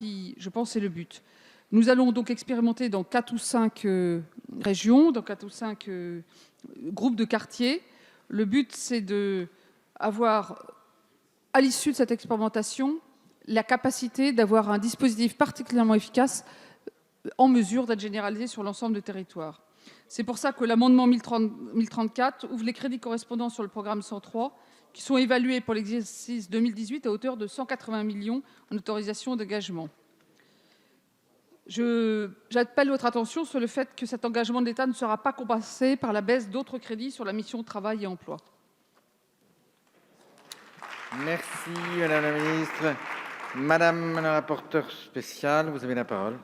qui, je pense, est le but. Nous allons donc expérimenter dans 4 ou 5 régions, dans 4 ou 5 groupes de quartiers. Le but, c'est d'avoir, à l'issue de cette expérimentation, la capacité d'avoir un dispositif particulièrement efficace en mesure d'être généralisé sur l'ensemble du territoire. C'est pour ça que l'amendement 1034 ouvre les crédits correspondants sur le programme 103, qui sont évalués pour l'exercice 2018 à hauteur de 180 millions en autorisations d'engagement. J'appelle votre attention sur le fait que cet engagement de l'État ne sera pas compensé par la baisse d'autres crédits sur la mission Travail et emploi. Merci, Madame la Ministre. Madame la rapporteure spéciale, vous avez la parole.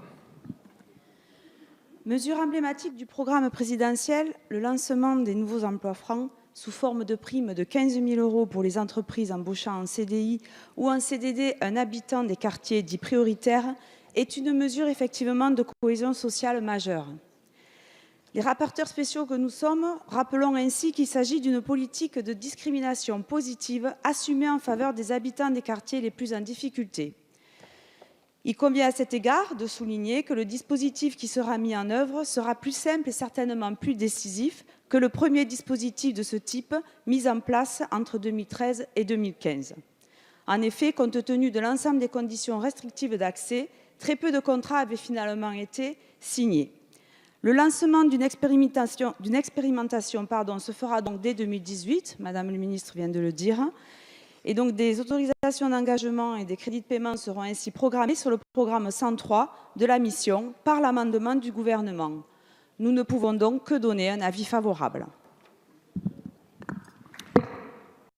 Mesure emblématique du programme présidentiel, le lancement des nouveaux emplois francs sous forme de primes de 15 000 € pour les entreprises embauchant en CDI ou en CDD un habitant des quartiers dits prioritaires est une mesure effectivement de cohésion sociale majeure. Les rapporteurs spéciaux que nous sommes rappelons ainsi qu'il s'agit d'une politique de discrimination positive assumée en faveur des habitants des quartiers les plus en difficulté. Il convient à cet égard de souligner que le dispositif qui sera mis en œuvre sera plus simple et certainement plus décisif que le premier dispositif de ce type mis en place entre 2013 et 2015. En effet, compte tenu de l'ensemble des conditions restrictives d'accès, très peu de contrats avaient finalement été signés. Le lancement d'une expérimentation se fera donc dès 2018, Madame le ministre vient de le dire, et donc des autorisations d'engagement et des crédits de paiement seront ainsi programmés sur le programme 103 de la mission par l'amendement du gouvernement. Nous ne pouvons donc que donner un avis favorable.